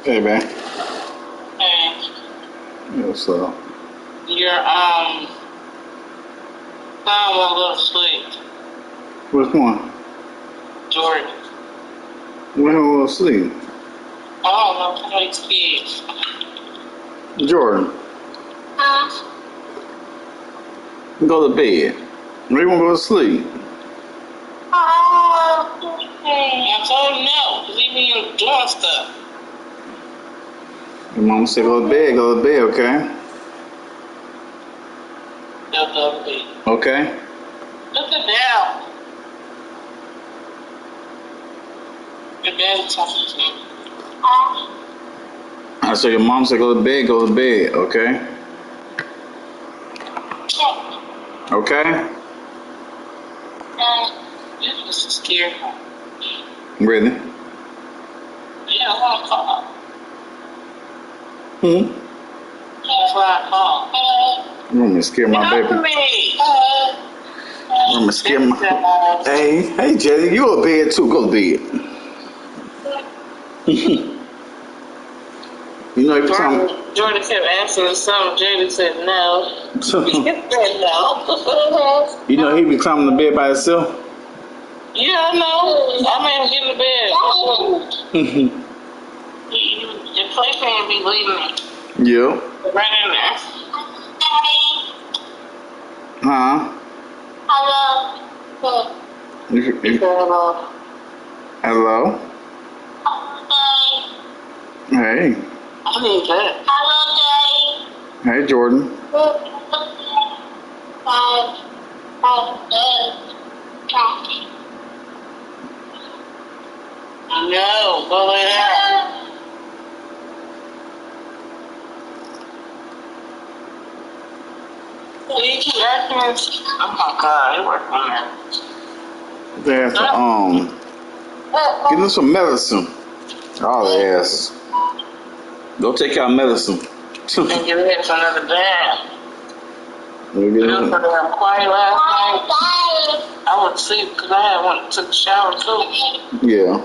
Hey, man. Hey, What's up? your son won't go to sleep. Which one? Jordan. When I go to sleep? I don't know how these kids. Jordan, Huh? go to bed. When you want to go to sleep? I told him no, because he be doing stuff. Your mama said go to bed, okay? They'll go to bed. Okay? Look at down. Your daddy talking to you. I said your mom said go to bed, okay? Okay? You just scared him. Really? Yeah, I want to call. That's why I called. You want me to scare my Get baby? off of me. You want me to scare my... Hey, Jetty, you go to bed too. Go to bed. You know, every time... Jordan kept asking something. Jordan said no. He said no. You know, he be climbing the bed by himself. Yeah, I know. I made him get in the bed. Your playpen be leaving me. Yeah. Right in there. Huh? Hello. Hello? Hey. I need that. Hello, Hey, Jordan. No, go lay down. You keep asking me. Oh my God, you working on that. That's give them some medicine. Oh, yes. Go take out medicine. And get ready for another bath. You You know, for the quiet last night. I went to sleep because I took a shower too. Yeah.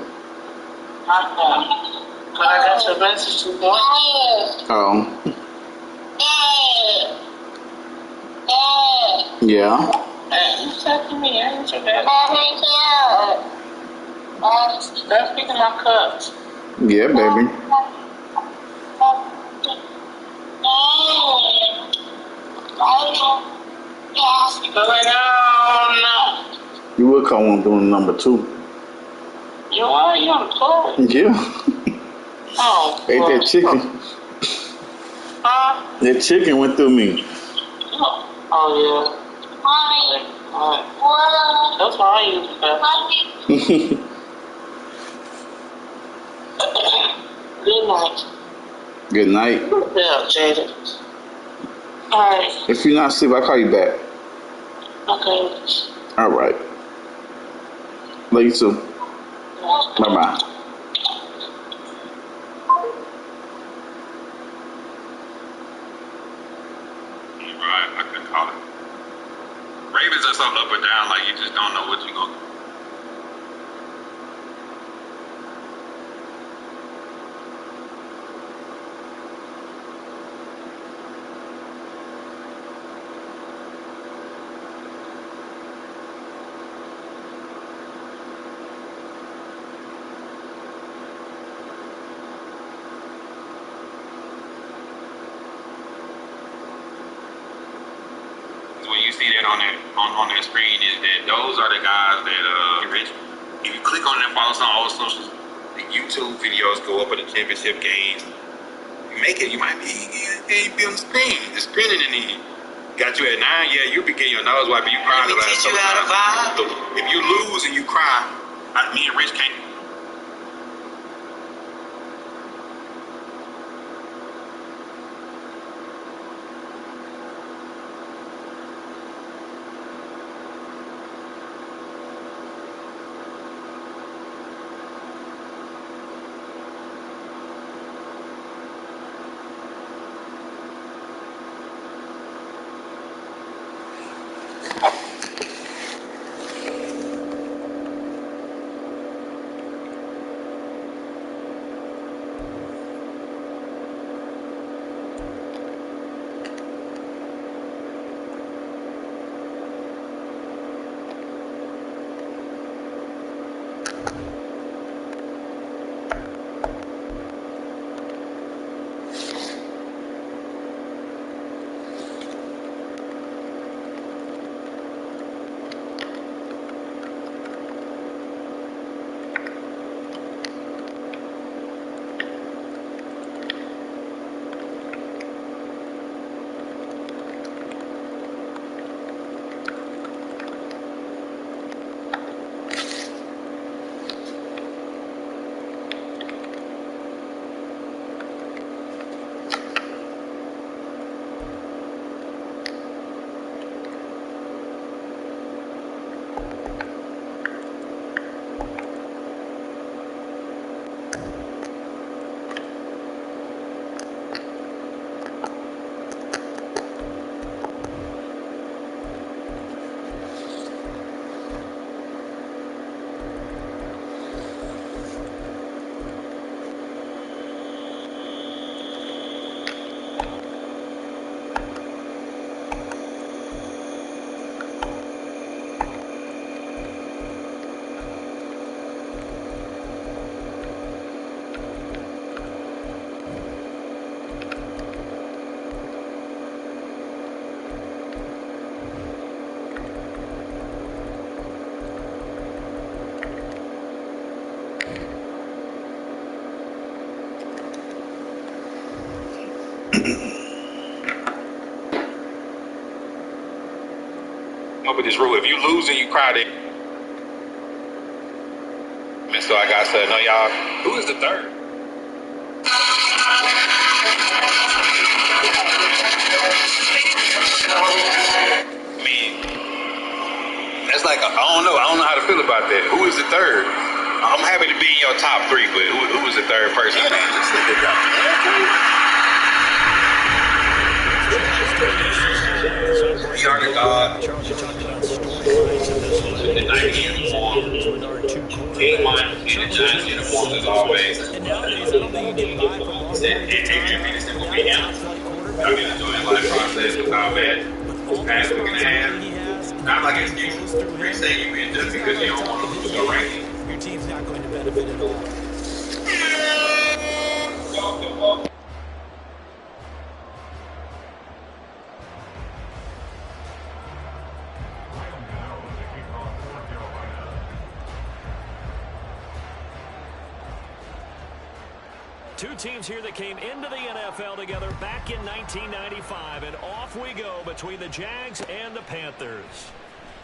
But I got your message to go. Oh. Yeah. You texting me, I ain't your dad. Stop picking my cups. Yeah, baby. Going on. You will come on doing number 2. You are? You on the floor? Yeah. Oh. Ate that chicken. Huh? That chicken went through me. Oh, yeah. That's why I use that. Good night. Good night. Yeah, Jada. All right. If you're not asleep, I'll call you back. Okay. All right. Love you too. Bye-bye. Right, I couldn't call it. Ravens are so up or down, like you just don't know what you're going to do. When you see that on that screen, is that those are the guys that rich. If you click on them, follow us on all socials, the YouTube videos go up at the championship games. You make it, you might be on the screen. The screening in the got you at 9, yeah, you be getting your nose wiped, you cry the last couple times. If you lose and you cry, me and Rich can't. up with this rule. If you lose and you cry, they. And so I got to know, y'all, who is the third? I mean, that's like, I don't know how to feel about that. Who is the third? I'm happy to be in your top three, but who was the third person? We are the God. The 90 uniform. King Mike in the Giants uniforms as always. And nowadays, I don't think you can buy from Las Vegas. It's going to be him. I've been enjoying life process with how bad past week and a half. Not like excuses. You're saying you win just because you don't want to lose your ranking. Your team's not going to benefit at all. Two teams here that came into the NFL together back in 1995, and off we go between the Jags and the Panthers.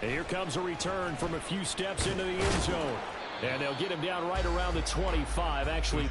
And here comes a return from a few steps into the end zone. And they'll get him down right around the 25, actually.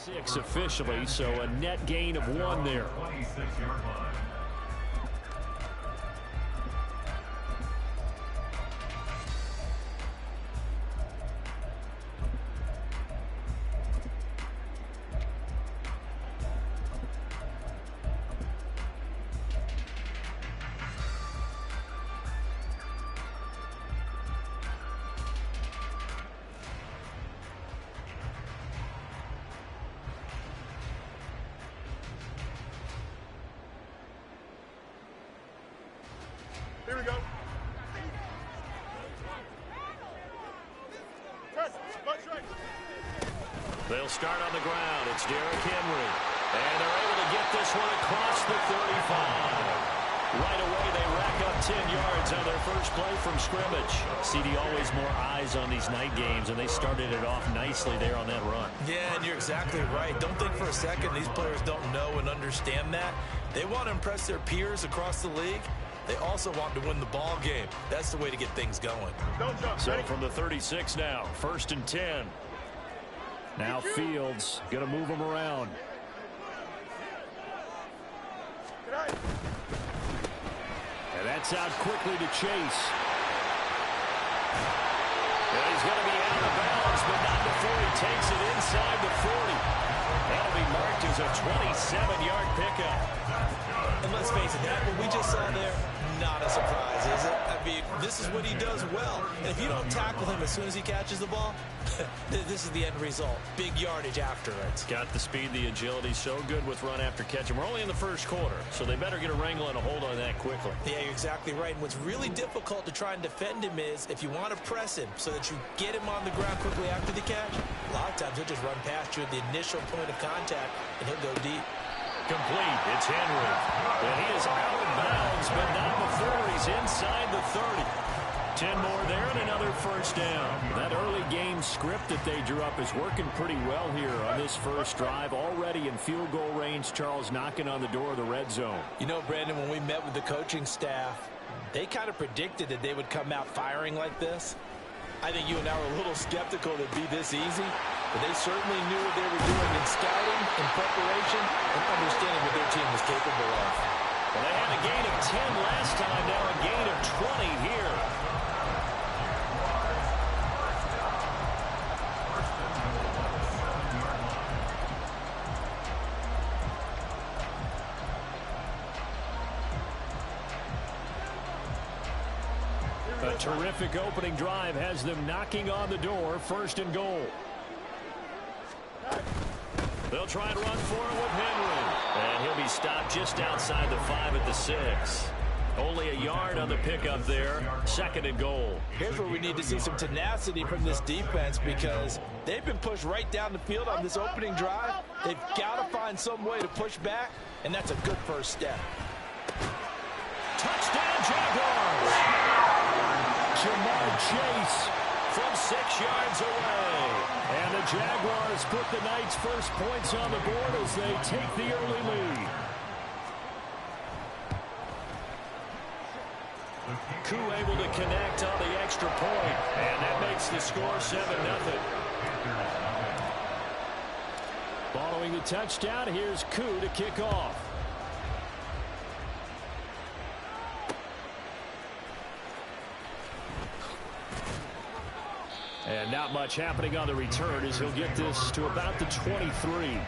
Six officially, so a net gain of 1 there. Here we go. They'll start on the ground. It's Derrick Henry. And they're able to get this one across the 35. Right away, they rack up 10 yards on their first play from scrimmage. CD, always more eyes on these night games, and they started it off nicely there on that run. Yeah, and you're exactly right. Don't think for a second these players don't know and understand that. They want to impress their peers across the league. They also want to win the ball game. That's the way to get things going. So from the 36 now, 1st and 10. Now Fields going to move them around. And that's out quickly to Chase. And he's going to be out of bounds, but not before he takes it inside the 40. That'll be marked as a 27-yard pickup. And let's face it, that what we just saw there, not a surprise, is it? I mean, this is what he does well. And if you don't tackle him as soon as he catches the ball, this is the end result. Big yardage after it. Got the speed, the agility, so good with run after catch. And we're only in the first quarter, so they better get a wrangle and a hold on that quickly. Yeah, you're exactly right. And what's really difficult to try and defend him is if you want to press him so that you get him on the ground quickly after the catch, a lot of times he'll just run past you at the initial point of contact, and he'll go deep. Complete. It's Henry. And he is out of bounds, but not before he's inside the 30. 10 more there and another first down. That early game script that they drew up is working pretty well here on this first drive. Already in field goal range, Charles knocking on the door of the red zone. You know, Brandon, when we met with the coaching staff, they kind of predicted that they would come out firing like this. I think you and I were a little skeptical that it'd be this easy, but they certainly knew what they were doing in scouting, in preparation, and understanding what their team was capable of. Well, they had a gain of 10 last time, now a gain of 20 here. A terrific opening drive has them knocking on the door, 1st and goal. They'll try and run for it with Henry. And he'll be stopped just outside the 5 at the 6. Only a yard on the pickup there, 2nd and goal. Here's where we need to see some tenacity from this defense because they've been pushed right down the field on this opening drive. They've got to find some way to push back, and that's a good first step. Touchdown, Jaguars! Jamar Chase from 6 yards away. And the Jaguars put the Knights' first points on the board as they take the early lead. Koo able to connect on the extra point, and that makes the score 7-0. Following the touchdown, here's Koo to kick off. And not much happening on the return as he'll get this to about the 23.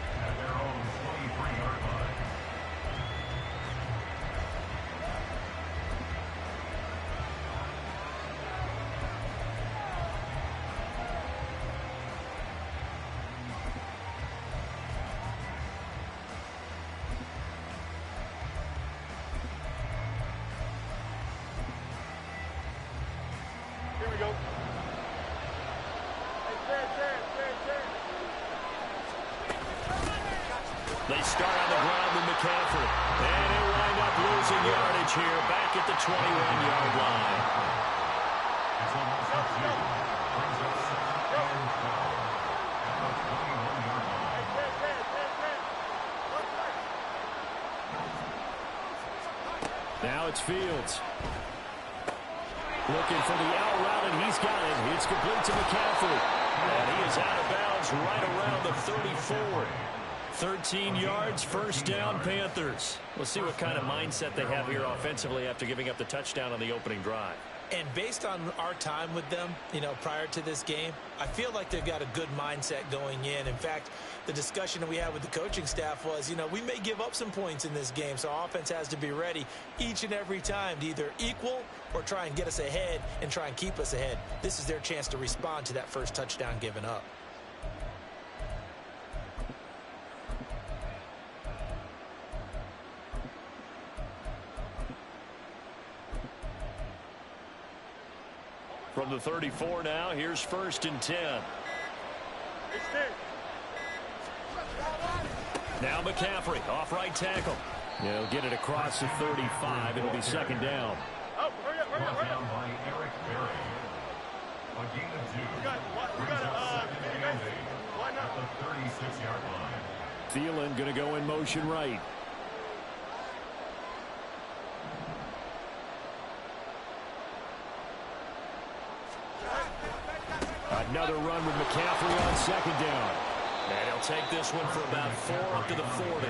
They start on the ground with McCaffrey. And he'll wind up losing yardage here back at the 21-yard line. Now it's Fields. Looking for the out route, and he's got it. It's complete to McCaffrey. And he is out of bounds right around the 34. 13 yards, 1st down, Panthers. We'll see what kind of mindset they have here offensively after giving up the touchdown on the opening drive. And based on our time with them, prior to this game, I feel like they've got a good mindset going in. In fact, the discussion that we had with the coaching staff was, we may give up some points in this game, so offense has to be ready each and every time to either equal or try and get us ahead and try and keep us ahead. This is their chance to respond to that first touchdown given up. From the 34 now, here's 1st and 10. Now McCaffrey, off right tackle. He'll get it across the 35. It'll be 2nd down. Thielen going to go in motion right. Another run with McCaffrey on 2nd down. And he'll take this one for about 4 up to the 40.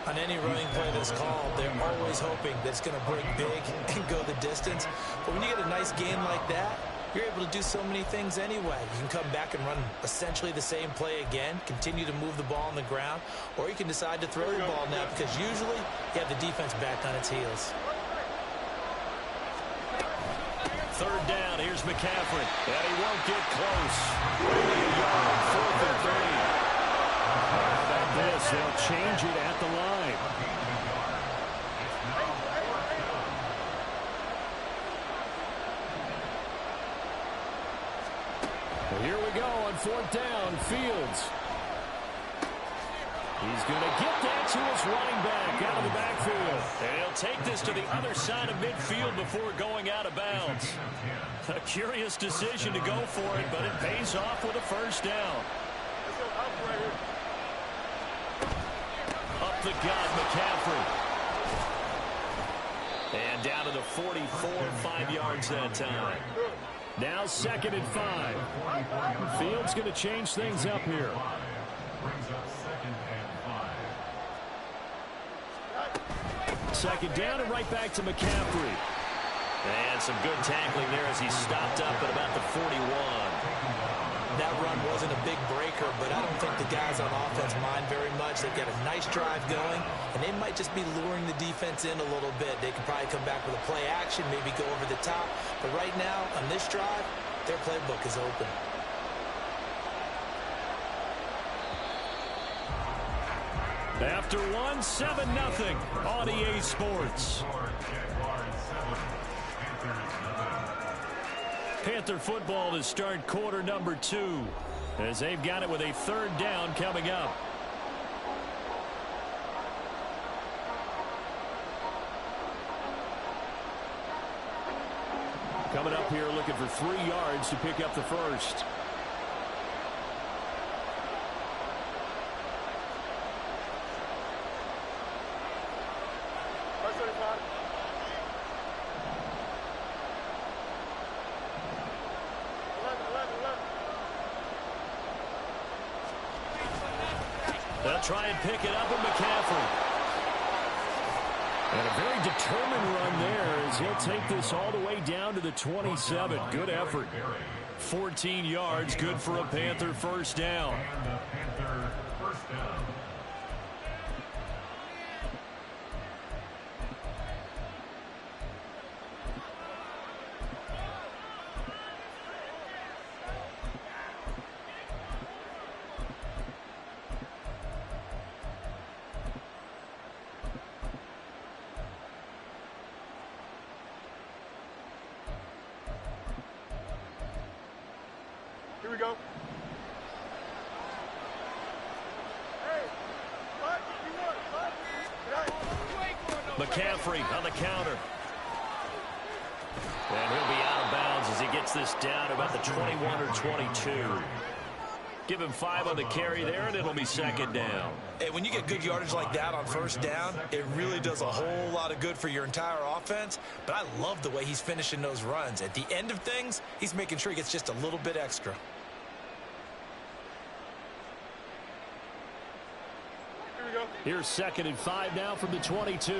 On any running play that's called, they're always hoping that it's going to break big and go the distance. But when you get a nice game like that, you're able to do so many things anyway. You can come back and run essentially the same play again, continue to move the ball on the ground, or you can decide to throw the ball now because usually you have the defense back on its heels. 3rd down, here's McCaffrey. And he won't get close. 4th and 3. How about this? They'll change it at the line. Well, here we go on 4th down, Fields. He's going to get that to his running back out of the backfield. And he'll take this to the other side of midfield before going out of bounds. A curious decision to go for it, but it pays off with a 1st down. Up the gut, McCaffrey. And down to the 44, 5 yards that time. Now 2nd and 5. Fields going to change things up here. Second down and right back to McCaffrey. And some good tackling there as he stopped up at about the 41. that run wasn't a big breaker, but I don't think the guys on offense mind very much. They've got a nice drive going, and they might just be luring the defense in a little bit. They could probably come back with a play action, maybe go over the top. But right now, on this drive, their playbook is open. After one, 7-0 on EA Sports. Panther football to start quarter number 2 as they've got it with a 3rd down coming up. Coming up here looking for 3 yards to pick up the first. They'll try and pick it up with McCaffrey. And a very determined run there as he'll take this all the way down to the 27. Good effort. 14 yards, good for a Panther first down. Here we go. McCaffrey on the counter. And he'll be out of bounds as he gets this down about the 21 or 22. Give him 5 on the carry there, and it'll be 2nd down. Hey, when you get good yardage like that on 1st down, it really does a whole lot of good for your entire offense. But I love the way he's finishing those runs. At the end of things, he's making sure he gets just a little bit extra. Here's 2nd and 5 now from the 22.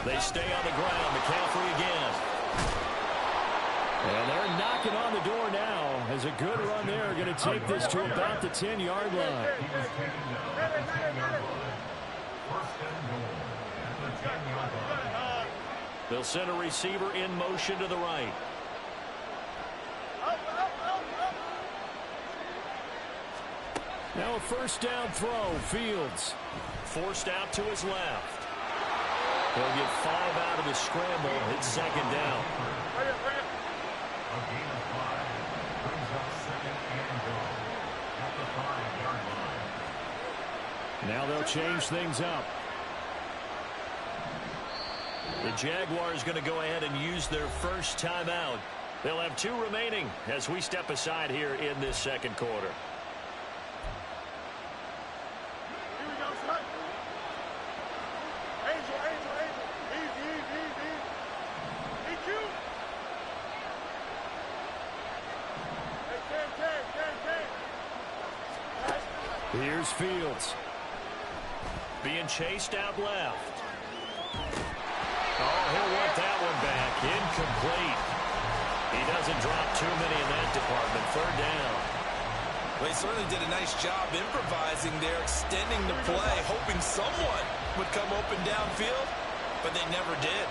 They stay on the ground. McCaffrey again. And they're knocking on the door now as a good run there. Going to take this to about the 10-yard line. They'll send a receiver in motion to the right. Now a 1st down throw. Fields forced out to his left. He'll get 5 out of the scramble. It's 2nd down. Now they'll change things up. The Jaguars going to go ahead and use their first timeout. They'll have 2 remaining as we step aside here in this 2nd quarter. Here we go, son. Angel. Easy. EQ. Hey, 10. Here's Fields. Being chased out left. Oh, he'll want that one back. Incomplete. He doesn't drop too many in that department. 3rd down. Well, he certainly did a nice job improvising there, extending the play, hoping someone would come open downfield, but they never did.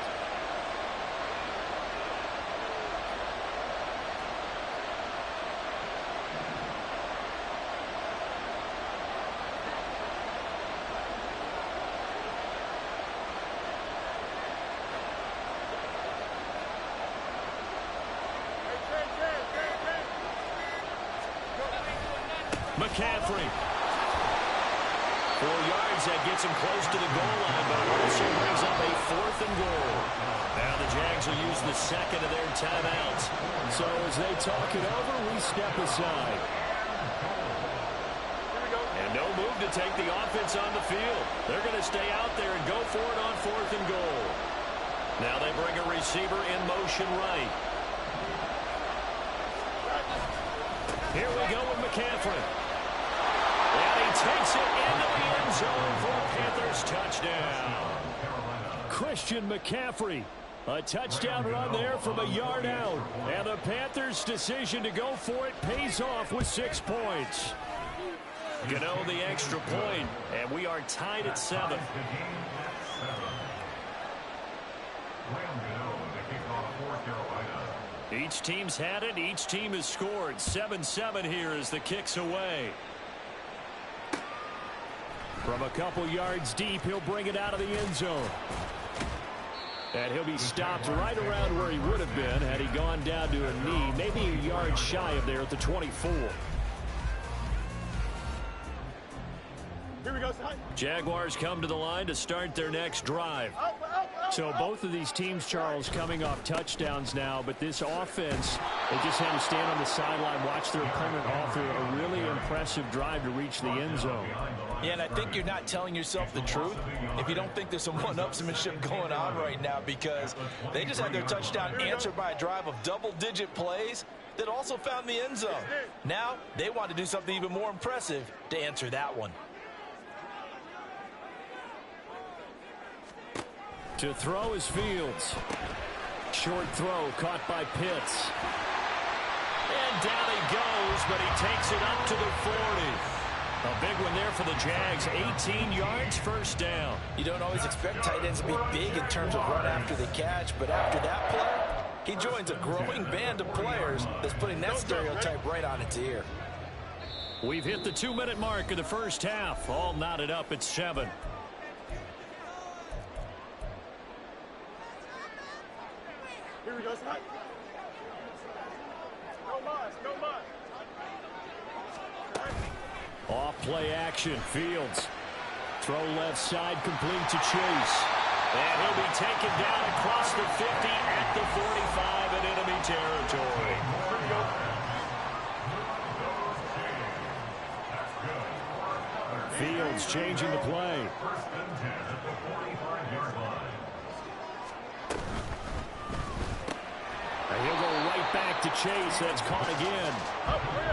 McCaffrey. 4 yards, that gets him close to the goal line, but also brings up a 4th and goal. Now the Jags will use the 2nd of their timeouts. So as they talk it over, we step aside. And no move to take the offense on the field. They're going to stay out there and go for it on 4th and goal. Now they bring a receiver in motion right. Here we go with McCaffrey. And he takes it into the end zone for a Panthers touchdown. Christian McCaffrey. A touchdown run there from a yard out. And the Panthers' decision to go for it pays off with 6 points. Gano the extra point, and we are tied at 7. Each team's had it. Each team has scored. 7-7 here as the kick's away. From a couple yards deep, he'll bring it out of the end zone. And he'll be stopped right around where he would have been had he gone down to a knee, maybe a yard shy of there at the 24. Here we go, son. Jaguars come to the line to start their next drive. So both of these teams, Charles, coming off touchdowns now, but this offense, they just had to stand on the sideline, watch their opponent offer a really impressive drive to reach the end zone. Yeah, and I think you're not telling yourself the truth if you don't think there's some one-upsmanship going on right now, because they just had their touchdown answered by a drive of double-digit plays that also found the end zone. Now they want to do something even more impressive to answer that one. To throw is Fields. Short throw caught by Pitts. And down he goes, but he takes it up to the 40. A big one there for the Jags. 18 yards, first down. You don't always expect tight ends to be big in terms of run after the catch, but after that play, he joins a growing band of players that's putting that stereotype right on its ear. We've hit the 2-minute mark of the first half. All knotted up at 7. Here we go, son. No mas, no mas. Off play action, Fields. Throw left side, complete to Chase. And he'll be taken down across the 50 at the 45 in enemy territory. Fields changing the play. And he'll go right back to Chase. That's caught again.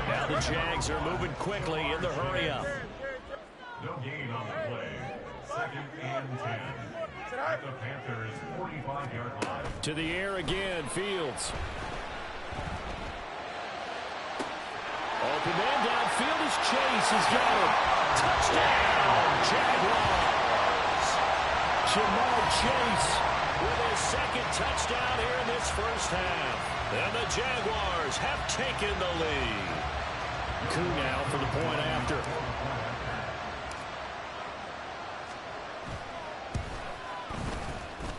Now the Jags are moving quickly in the hurry-up. No gain on the play. 2nd and 10. At the Panthers' 45-yard line. To the air again, Fields. Open man downfield as Chase has got it. Touchdown, Jaguars. Ja'Marr Chase with his 2nd touchdown here in this first half. And the Jaguars have taken the lead. Koo now for the point after.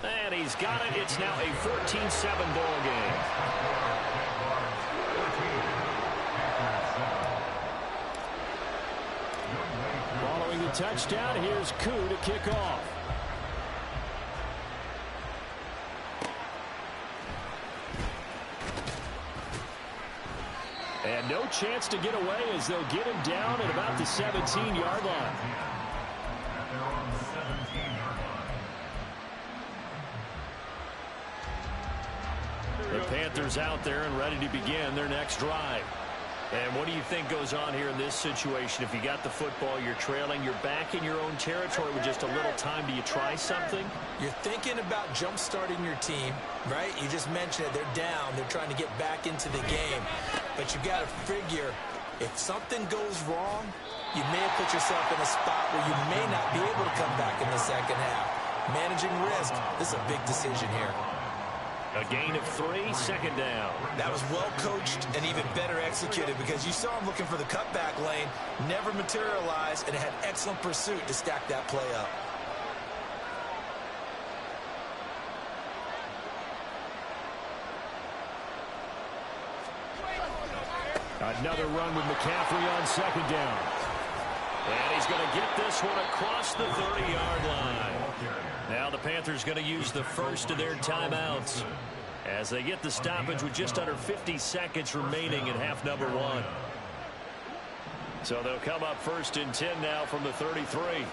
And he's got it. It's now a 14-7 ball game. Following the touchdown, here's Koo to kick off. And no chance to get away as they'll get him down at about the 17-yard line. They're on the 17-yard line. The Panthers out there and ready to begin their next drive. And what do you think goes on here in this situation? If you got the football, you're trailing, you're back in your own territory with just a little time. Do you try something? You're thinking about jump-starting your team, right? You just mentioned it. They're down. They're trying to get back into the game. But you got to figure, if something goes wrong, you may have put yourself in a spot where you may not be able to come back in the second half. Managing risk, this is a big decision here. A gain of 3, 2nd down. That was well coached and even better executed because you saw him looking for the cutback lane, never materialized, and had excellent pursuit to stack that play up. Another run with McCaffrey on 2nd down. And he's going to get this one across the 30-yard line. Now the Panthers going to use the first of their timeouts as they get the stoppage with just under 50 seconds remaining in half number 1. So they'll come up 1st and 10 now from the 33.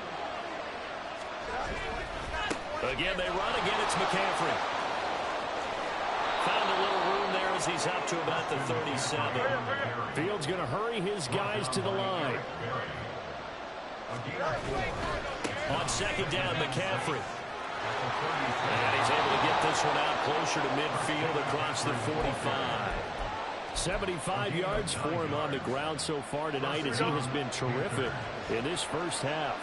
Again, they run. Again, it's McCaffrey. Found a little room there as he's up to about the 37. Fields going to hurry his guys to the line. On second down, McCaffrey. And he's able to get this one out closer to midfield across the 45. 75 yards for him on the ground so far tonight as he has been terrific in this first half.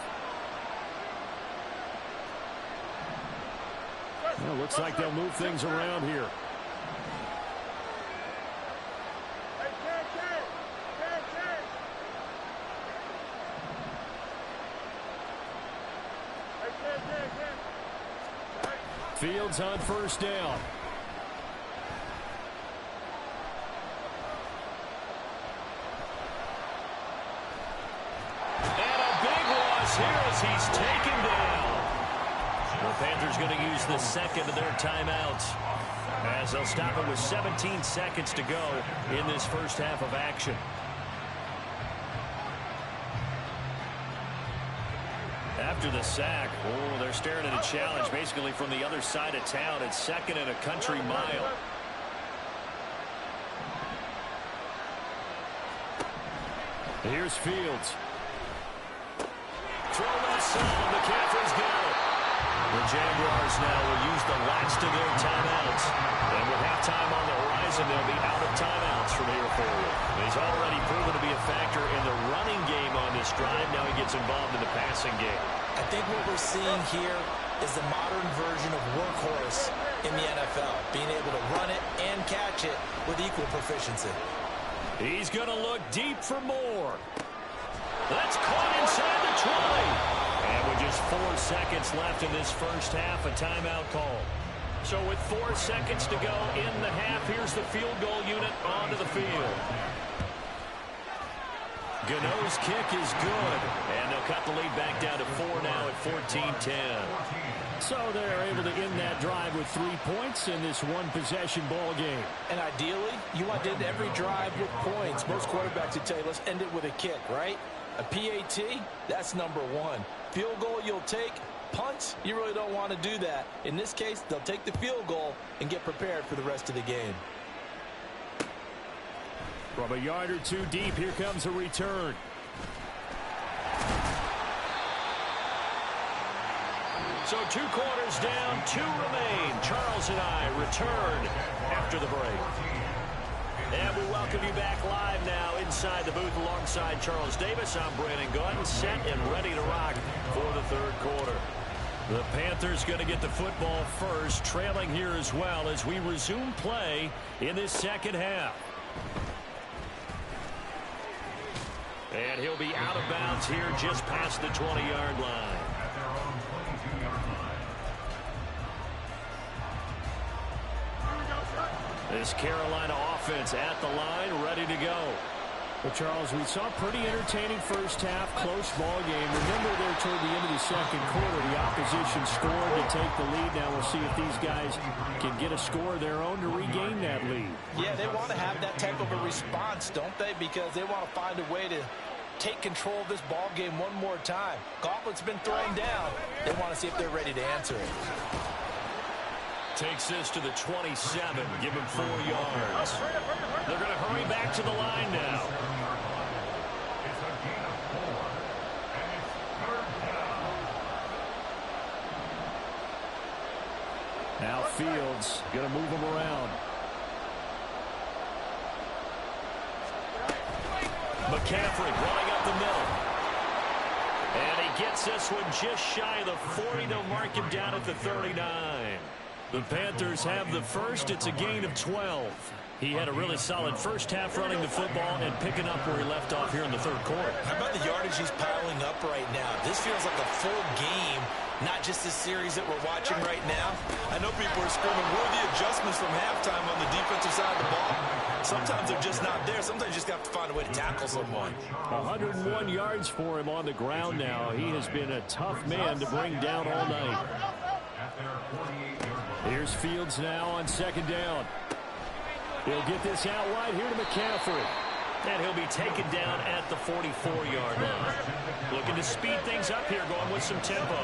Well, looks like they'll move things around here. Fields on first down. And a big loss here as he's taken down. The Panthers going to use the second of their timeouts as they'll stop it with 17 seconds to go in this first half of action. After the sack, they're staring at a challenge basically from the other side of town. It's second and a country mile. Here's Fields. Throw left side. McCaffrey's got it. The Jaguars now will use the last of their timeouts. And with halftime on the horizon, they'll be out of timeouts from here forward. He's already proven to be a factor in the running game on this drive. Now he gets involved in the passing game. I think what we're seeing here is the modern version of workhorse in the NFL, being able to run it and catch it with equal proficiency. He's going to look deep for more. That's caught inside the 20. And with just 4 seconds left in this first half, a timeout call. So with 4 seconds to go in the half, here's the field goal unit onto the field. Gano's kick is good, and they'll cut the lead back down to 4 now at 14-10. So they're able to end that drive with 3 points in this one-possession ball game. And ideally, you want to end every drive with points. Most quarterbacks would tell you, let's end it with a kick, right? A PAT, that's number 1. Field goal you'll take. Punts, you really don't want to do that. In this case, they'll take the field goal and get prepared for the rest of the game. From a yard or two deep, here comes a return. So 2 quarters down, 2 remain. Charles and I return after the break. And we welcome you back live now inside the booth alongside Charles Davis. I'm Brandon Gaudin, set and ready to rock for the third quarter. The Panthers going to get the football first, trailing here as well as we resume play in this second half. And he'll be out of bounds here just past the 20-yard line. At their own 22-yard line. This Carolina offense at the line, ready to go. Well, Charles, we saw a pretty entertaining first half, close ball game. Remember there toward the end of the second quarter, the opposition scored to take the lead. Now we'll see if these guys can get a score of their own to regain that lead. Yeah, they want to have that type of a response, don't they? Because they want to find a way to take control of this ball game one more time. Gauntlet's been thrown down. They want to see if they're ready to answer it. Takes this to the 27, give him 4 yards. They're going to hurry back to the line now. It's a gain of 4, and it's third down. Now Fields going to move him around. McCaffrey running up the middle. And he gets this one just shy of the 40. They'll mark him down at the 39. The Panthers have the first. It's a gain of 12. He had a really solid first half running the football and picking up where he left off here in the third quarter. How about the yardage he's piling up right now? This feels like a full game, not just this series that we're watching right now. I know people are screaming, where are the adjustments from halftime on the defensive side of the ball? Sometimes they're just not there. Sometimes you just have to find a way to tackle someone. 101 yards for him on the ground now. He has been a tough man to bring down all night. At their 48-yard line. Here's Fields now on second down. He'll get this out wide here to McCaffrey. And he'll be taken down at the 44-yard line. Looking to speed things up here, going with some tempo.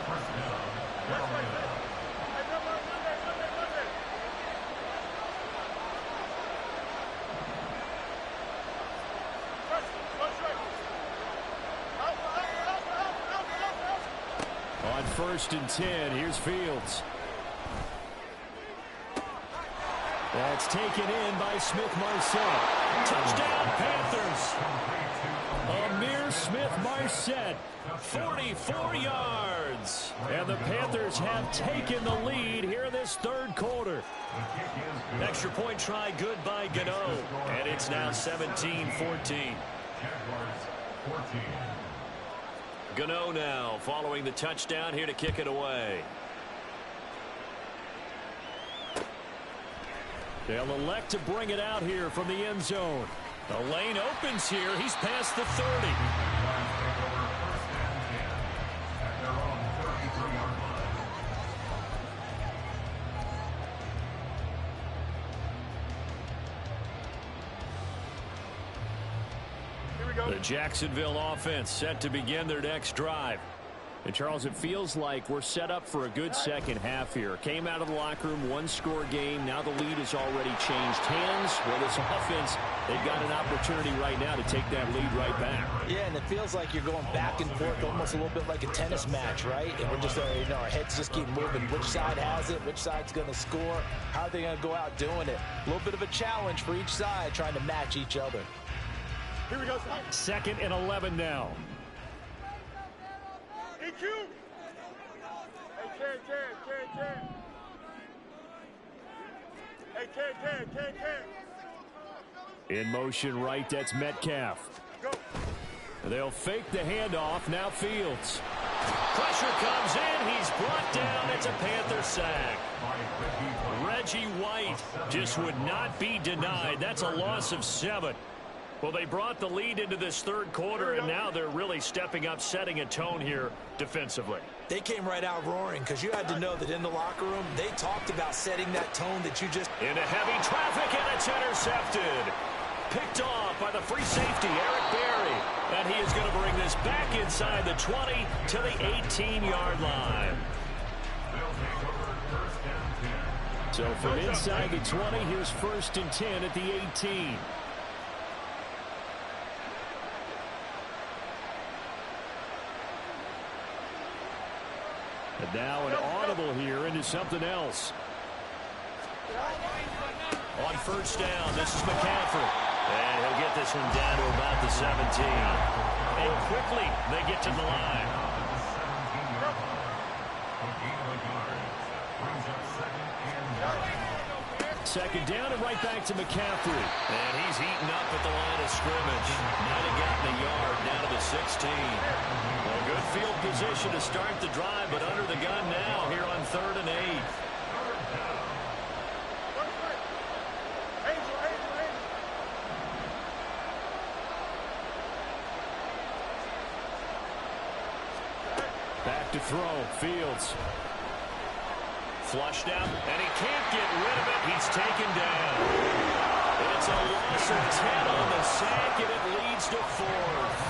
First down, Carolina. 1st and 10. Here's Fields. That's taken in by Smith-Marset. Touchdown, Panthers. Ihmir Smith-Marset, 44 yards. And the Panthers have taken the lead here in this 3rd quarter. Extra point try good by Gano. And it's now 17-14. Gano now following the touchdown here to kick it away. They'll elect to bring it out here from the end zone. The lane opens here. He's past the 30. The Jacksonville offense set to begin their next drive. And, Charles, it feels like we're set up for a good second half here. Came out of the locker room, 1-score game. Now the lead has already changed hands. Well, this offense, they've got an opportunity right now to take that lead right back. Yeah, and it feels like you're going back and forth almost a little bit like a tennis match, right? And we're just, our heads just keep moving. Which side has it? Which side's going to score? How are they going to go out doing it? A little bit of a challenge for each side trying to match each other. Here we go. 2nd and 11 now. EQ. Hey, Ken. Hey, Ken. In motion right, that's Metcalf. Go. They'll fake the handoff. Now Fields. Pressure comes in. He's brought down. It's a Panther sack. Reggie White just would not be denied. That's a loss of 7. Well, they brought the lead into this 3rd quarter, and now they're really stepping up, setting a tone here defensively. They came right out roaring because you had to know that in the locker room, they talked about setting that tone that you just... Into heavy traffic, and it's intercepted. Picked off by the free safety, Eric Berry. And he is going to bring this back inside the 20 to the 18-yard line. So from inside the 20, here's 1st and 10 at the 18. And now an audible here into something else. On 1st down, this is McCaffrey. And he'll get this one down to about the 17. And quickly, they get to the line. 2nd down and right back to McCaffrey. And he's heating up at the line of scrimmage. Might have gotten a yard down to the 16. A good field position to start the drive, but under the gun now here on 3rd and 8. Back to throw. Fields. Flushed out, and he can't get rid of it. He's taken down. It's a loss of 10 on the sack, and it leads to 4th.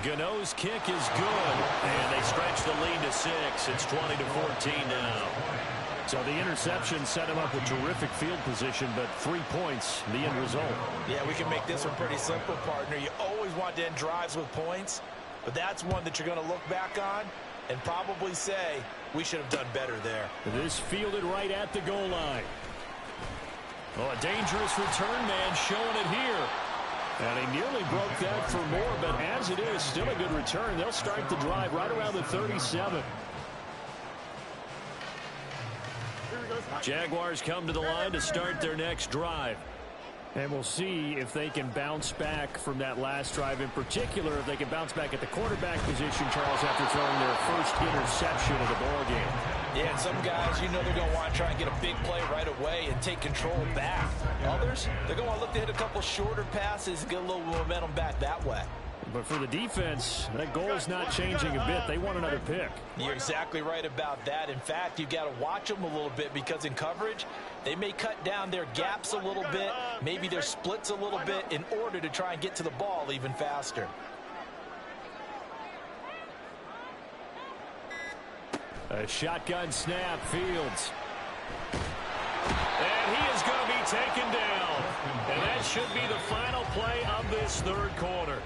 Gano's kick is good, and they stretch the lead to 6. It's 20-14 now. So the interception set him up with terrific field position, but 3 points, the end result. Yeah, we can make this one pretty simple, partner. You always want to end drives with points, but that's one that you're going to look back on and probably say, we should have done better there. This fielded right at the goal line. Oh, a dangerous return man showing it here. And he nearly broke that for more, but as it is, still a good return. They'll start the drive right around the 37. Jaguars come to the line to start their next drive. And we'll see if they can bounce back from that last drive, in particular if they can bounce back at the quarterback position, Charles, after throwing their first interception of the ballgame. Yeah, and some guys, you know they're going to want to try and get a big play right away and take control back. Others, they're going to want to look to hit a couple shorter passes and get a little momentum back that way. But for the defense, that goal's not changing a bit. They want another pick. You're exactly right about that. In fact, you've got to watch them a little bit because in coverage, they may cut down their gaps a little bit, maybe their splits a little bit in order to try and get to the ball even faster. A shotgun snap, Fields. And he is going to be taken down. And that should be the final play of this third quarter.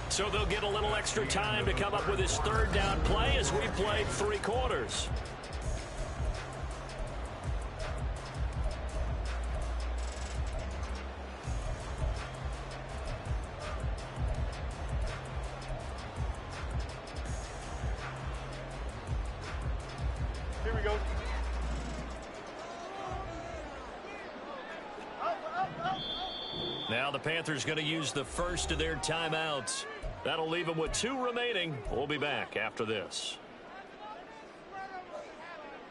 So they'll get a little extra time to come up with this third down play as we played 3 quarters. Here we go. Now the Panthers going to use the first of their timeouts. That'll leave them with 2 remaining. We'll be back after this.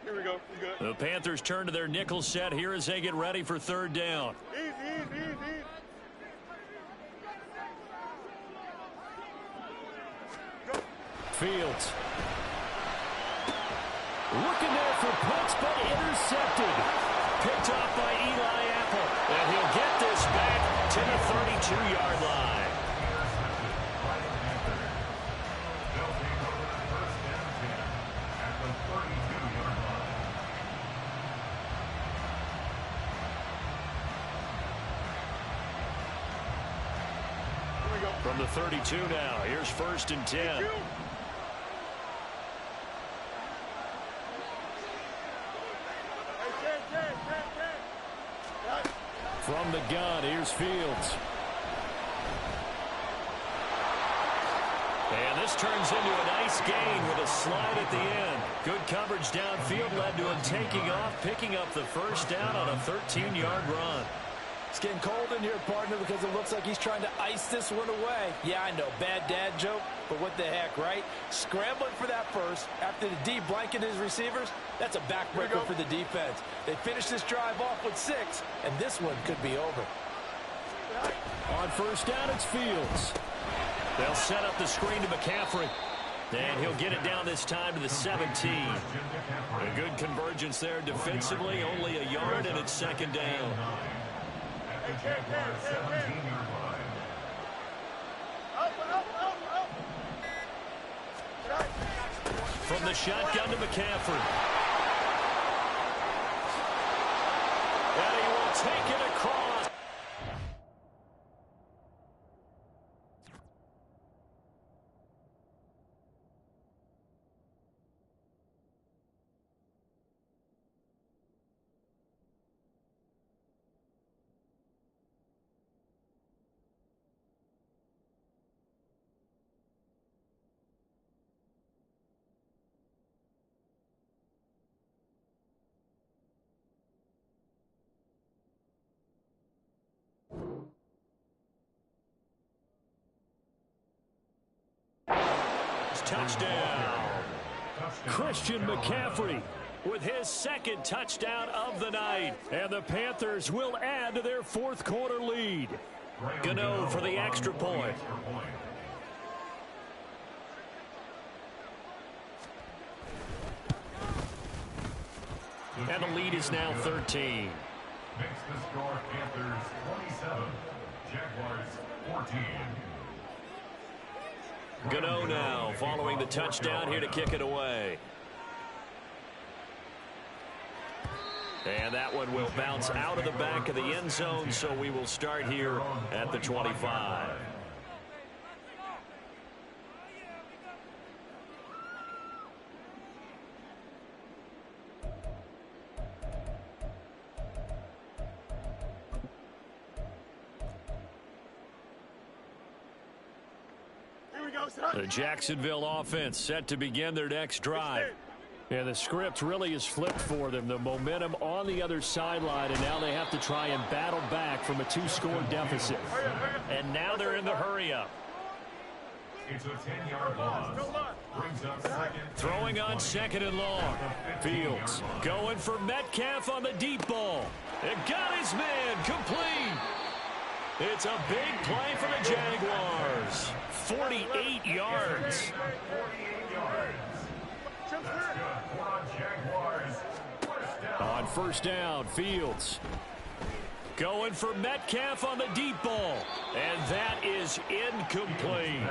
Here we go. We good. The Panthers turn to their nickel set here as they get ready for third down. Easy, easy, easy. Fields. Looking there for Pitts, but intercepted. Picked off by Eli Apple. And he'll get this back to the 32-yard line. From the 32 now, here's 1st and 10. From the gun, here's Fields. And this turns into a nice gain with a slide at the end. Good coverage downfield led to him taking off, picking up the first down on a 13-yard run. It's getting cold in here, partner, because it looks like he's trying to ice this one away. Yeah, I know, bad dad joke, but what the heck, right? Scrambling for that first after the D blanket his receivers, that's a backbreaker for the defense. They finish this drive off with 6, and this one could be over. On first down, it's Fields. They'll set up the screen to McCaffrey. And he'll get it down this time to the 17. A good convergence there defensively, only a yard, and it's 2nd down. From the shotgun to McCaffrey. And he will take it across. Touchdown. Christian McCaffrey with his 2nd touchdown of the night. And the Panthers will add to their 4th quarter lead. Gano for the extra point. And the lead is now 13. Makes the score Panthers 27, Jaguars 14. Gano now following the touchdown here to kick it away. And that one will bounce out of the back of the end zone, so we will start here at the 25. The Jacksonville offense set to begin their next drive. And the script really is flipped for them. The momentum on the other sideline, and now they have to try and battle back from a 2-score deficit. And now they're in the hurry-up. It's a 10-yard loss. Brings up 2nd. Throwing on 2nd and long. Fields going for Metcalf on the deep ball. It got his man complete. It's a big play for the Jaguars. 48 yards. 48 yards. That's good for the Jaguars. On first down, Fields going for Metcalf on the deep ball. And that is incomplete.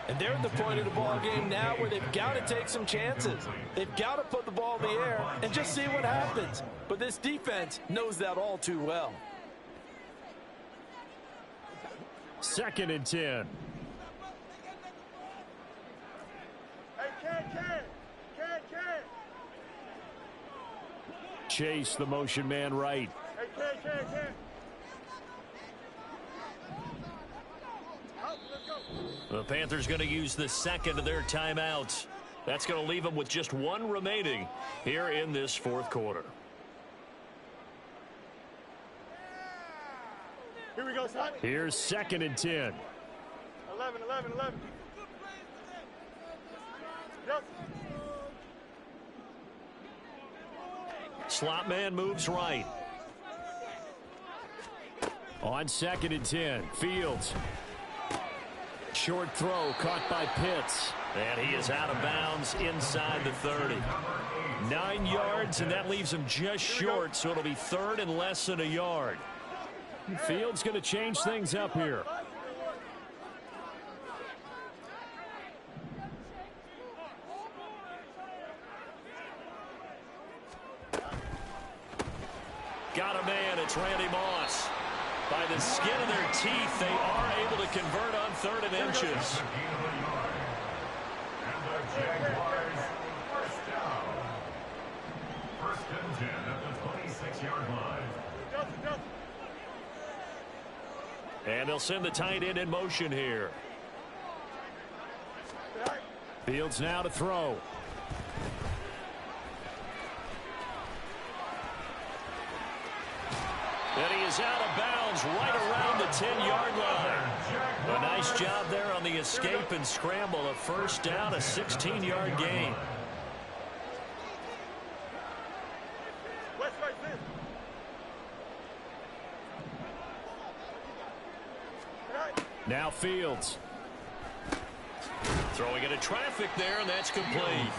And they're at the point of the ball game now where they've got to take some chances. They've got to put the ball in the air and just see what happens. But this defense knows that all too well. 2nd and 10. Chase, the motion man right. The Panthers going to use the second of their timeouts. That's going to leave them with just one remaining here in this 4th quarter. Here we go, son. Here's 2nd and 10. 11. Yes. Slot man moves right. On 2nd and 10, Fields. Short throw caught by Pitts. And he is out of bounds inside the 30. 9 yards, and that leaves him just short, so it'll be 3rd and less than a yard. Fields going to change things up here. Got a man, it's Randy Moss. By the skin of their teeth, they are able to convert on 3rd and inches. And the Jaguars first down. 1st and 10 at the 26-yard line. And they'll send the tight end in motion here. Fields now to throw. And he is out of bounds right around the 10-yard line. A nice job there on the escape and scramble. A first down, a 16-yard gain. Now Fields. Throwing into traffic there, and that's complete.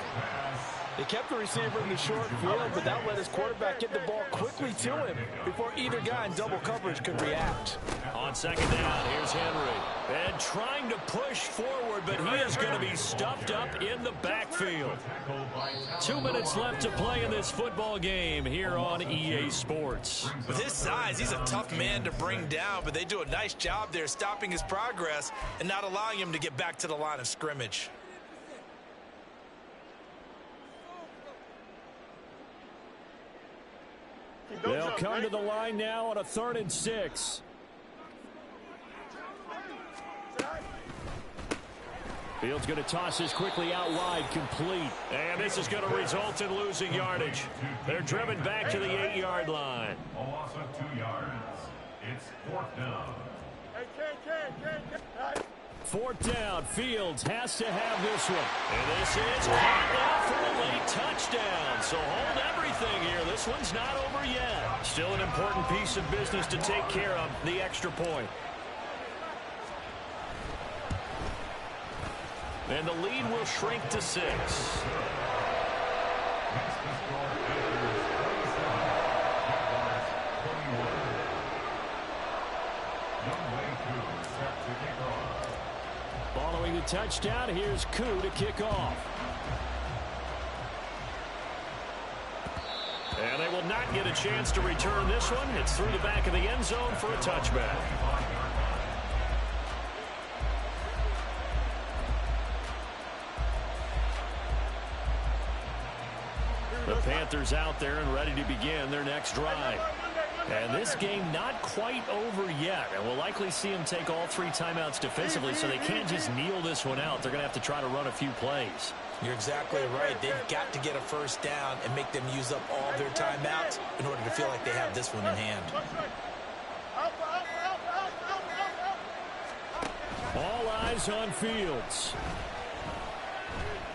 They kept the receiver in the short field, but that let his quarterback get the ball quickly to him before either guy in double coverage could react. On 2nd down, here's Henry. And trying to push forward, but he is going to be stuffed up in the backfield. 2 minutes left to play in this football game here on EA Sports. With his size, he's a tough man to bring down, but they do a nice job there stopping his progress and not allowing him to get back to the line of scrimmage. They'll come to the line now on a 3rd and 6. Fields going to toss this quickly out wide, complete. And this is going to result in losing yardage. They're driven back to the 8-yard line. A loss of 2 yards. It's 4th down. 4th down, Fields has to have this one. And this is caught now for a late touchdown. So hold everything here. This one's not over yet. Still an important piece of business to take care of, the extra point. And the lead will shrink to 6. Following the touchdown, here's Koo to kick off. And they will not get a chance to return this one. It's through the back of the end zone for a touchback. The Panthers out there and ready to begin their next drive. And this game not quite over yet. And we'll likely see them take all 3 timeouts defensively, so they can't just kneel this one out. They're going to have to try to run a few plays. You're exactly right. They've got to get a first down and make them use up all their timeouts in order to feel like they have this one in hand. All eyes on Fields.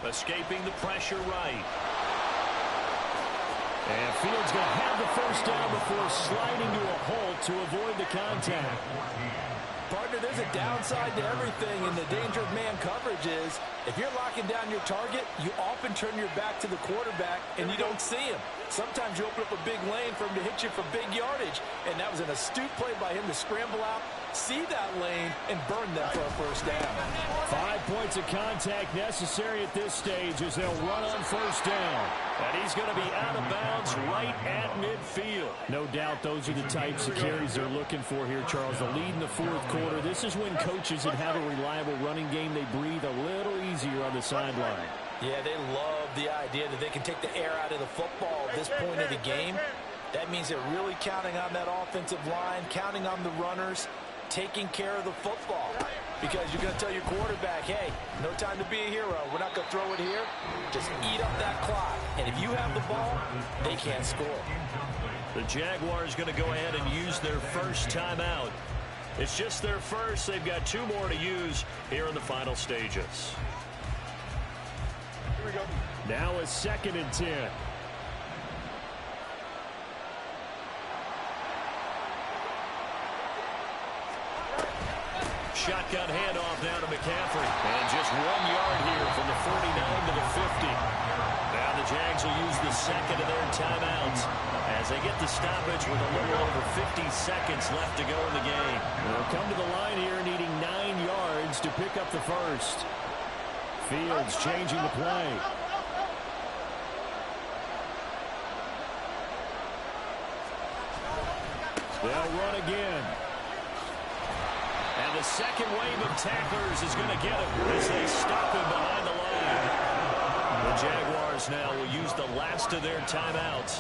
Escaping the pressure right. And Fields going to have the first down before sliding to a halt to avoid the contact. Partner, there's a downside to everything, and the danger of man coverage is if you're locking down your target, you often turn your back to the quarterback and you don't see him. Sometimes you open up a big lane for him to hit you for big yardage, and that was an astute play by him to scramble out, see that lane, and burn them for a first down. 5 points of contact necessary at this stage as they'll run on first down. And he's going to be out of bounds right at midfield. No doubt those are the types of carries they're looking for here, Charles. The lead in the fourth quarter. This is when coaches that have a reliable running game, they breathe a little easier on the sideline. Yeah, they love the idea that they can take the air out of the football at this point of the game. That means they're really counting on that offensive line, counting on the runners, taking care of the football. Because you're going to tell your quarterback, hey, no time to be a hero. We're not going to throw it here. Just eat up that clock. And if you have the ball, they can't score. The Jaguars going to go ahead and use their first timeout. It's just their first. They've got 2 more to use here in the final stages. Here we go. Now a 2nd and 10. Shotgun handoff now to McCaffrey. And just 1 yard here from the 49 to the 50. Now the Jags will use the second of their timeouts as they get the stoppage with a little over 50 seconds left to go in the game. They'll come to the line here needing 9 yards to pick up the first. Fields changing the play. They'll run again. And the second wave of tacklers is going to get him as they stop him behind the line. The Jaguars now will use the last of their timeouts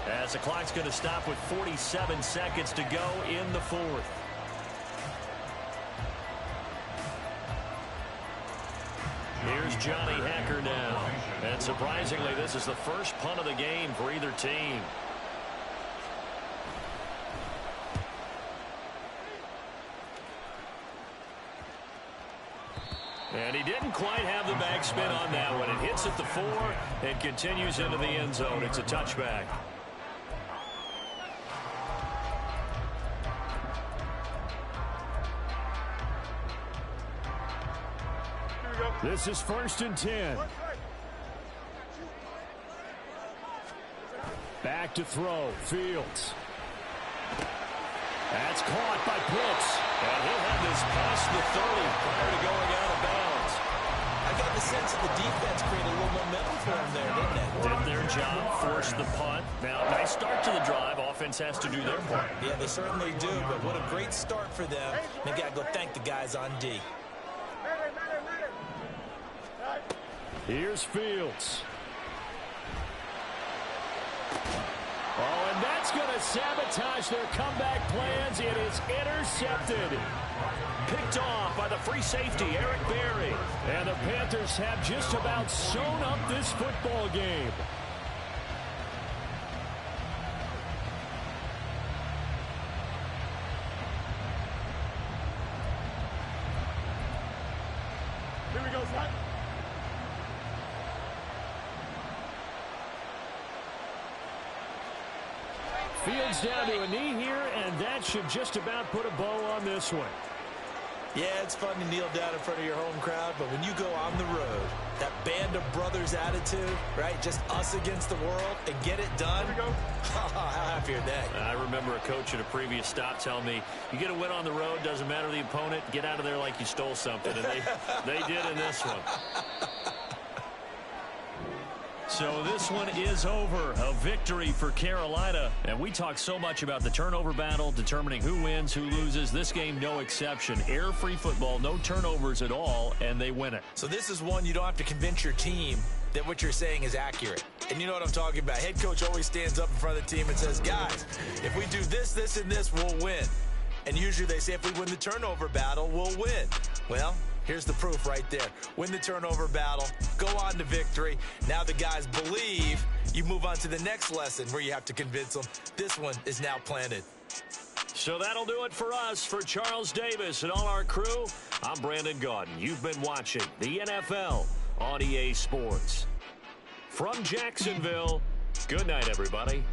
as the clock's going to stop with 47 seconds to go in the fourth. Here's Johnny Hekker now. And surprisingly, this is the first punt of the game for either team. And he didn't quite have the backspin on that one. It hits at the 4 and continues into the end zone. It's a touchback. Here we go. This is 1st and 10. Back to throw. Fields. That's caught by Pitts. And he'll have this past the 30 prior to going out of bounds. I got the sense that the defense created a little momentum for him there, didn't they? Did their job, forced the punt. Now, nice start to the drive. Offense has to do their part. Yeah, they certainly do, but what a great start for them. They got to go thank the guys on D. Here's Fields. Oh, and that's going to sabotage their comeback plans. It is intercepted. Picked off by the free safety, Eric Berry. And the Panthers have just about sewn up this football game. Here we go, son. Fields down to a knee here, and that should just about put a bow on this one. Yeah, it's fun to kneel down in front of your home crowd, but when you go on the road, that band of brothers attitude, right, just us against the world, and get it done, how happy are they? I remember a coach at a previous stop telling me, you get a win on the road, doesn't matter the opponent, get out of there like you stole something, and they did in this one. So this one is over. A victory for Carolina. And we talk so much about the turnover battle, determining who wins, who loses. This game, no exception. Air-free football, no turnovers at all, and they win it. So this is one you don't have to convince your team that what you're saying is accurate. And you know what I'm talking about. Head coach always stands up in front of the team and says, guys, if we do this, this, and this, we'll win. And usually they say if we win the turnover battle, we'll win. Well, here's the proof right there. Win the turnover battle, go on to victory. Now the guys believe. You move on to the next lesson where you have to convince them. This one is now planted. So that'll do it for us. For Charles Davis and all our crew, I'm Brandon Gaudin. You've been watching the NFL on EA Sports. From Jacksonville, good night, everybody.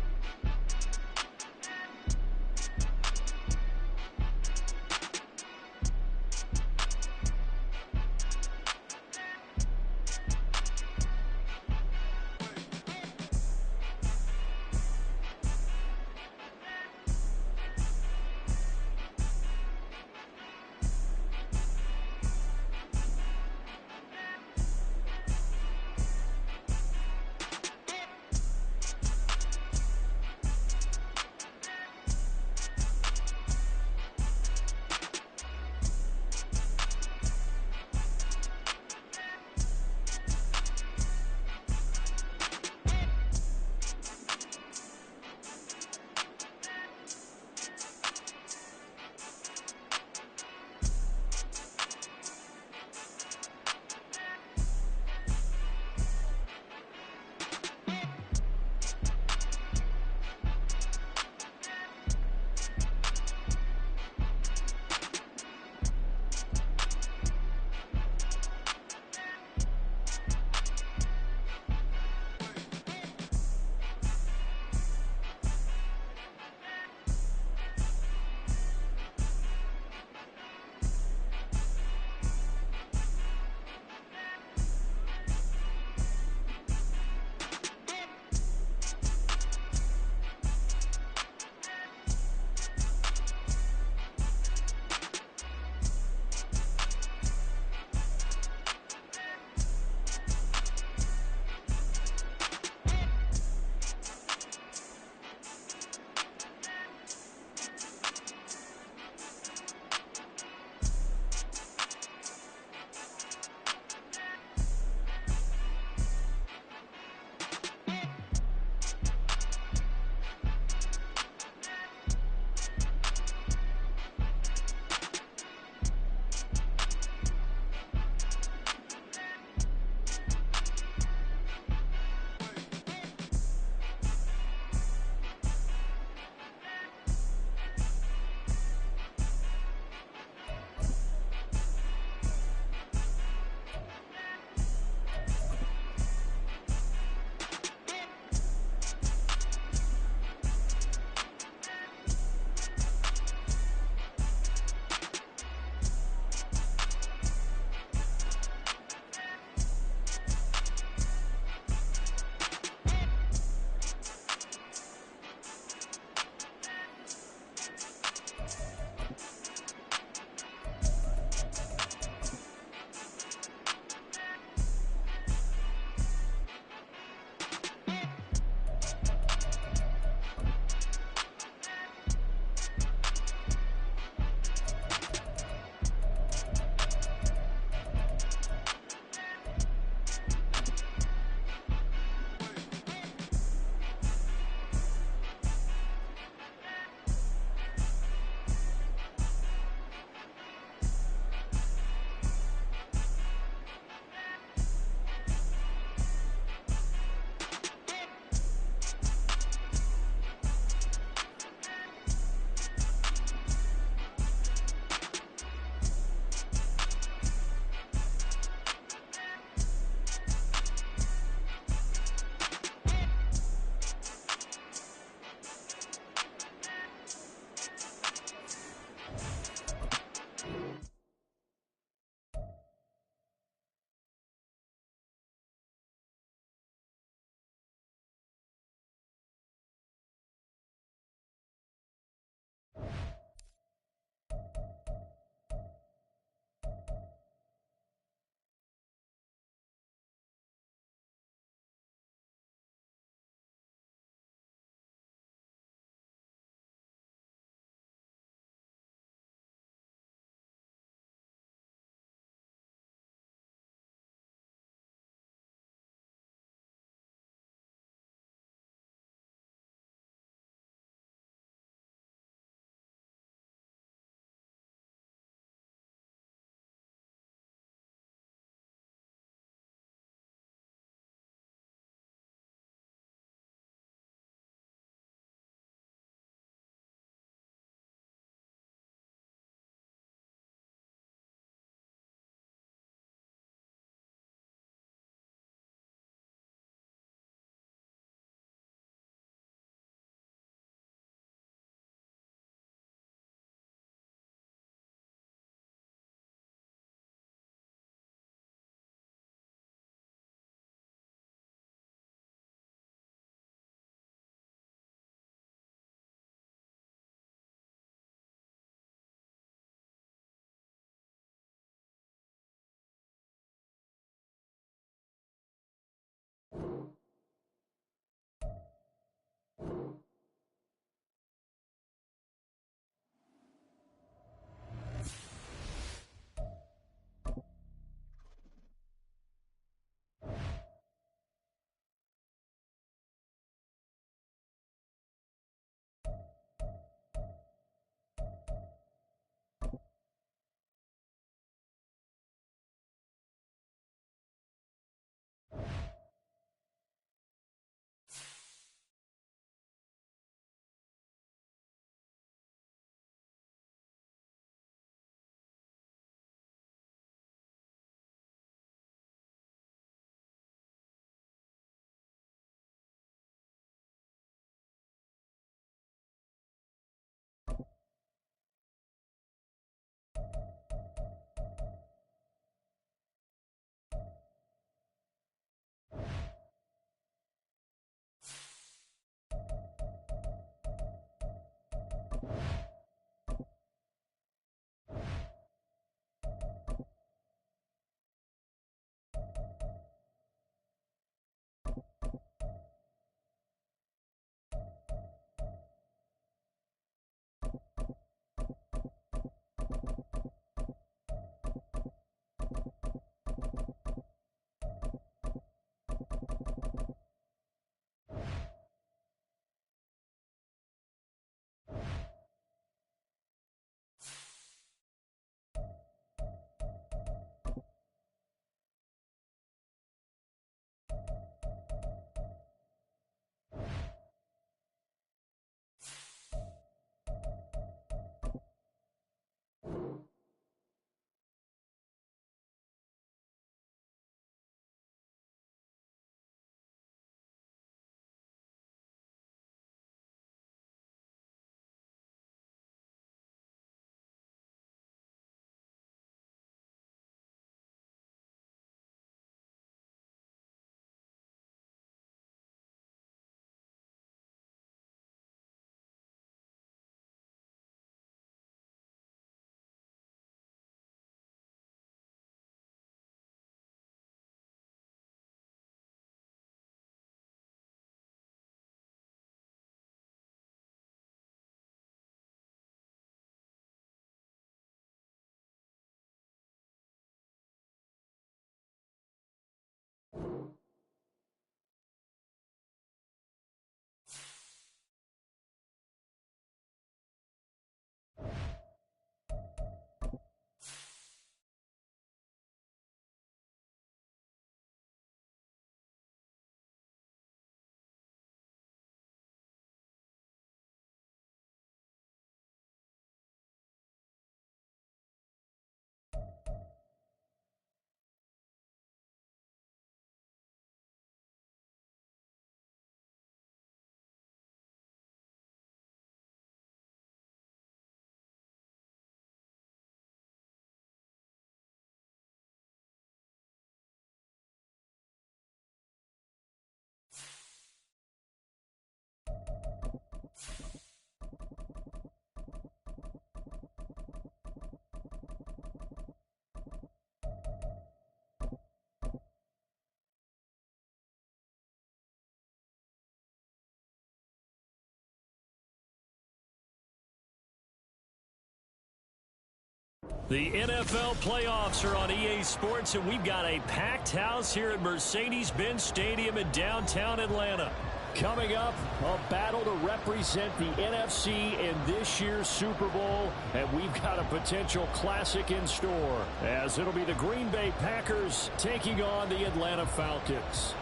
The NFL playoffs are on EA Sports, and we've got a packed house here at Mercedes-Benz Stadium in downtown Atlanta. Coming up, a battle to represent the NFC in this year's Super Bowl, and we've got a potential classic in store, as it'll be the Green Bay Packers taking on the Atlanta Falcons.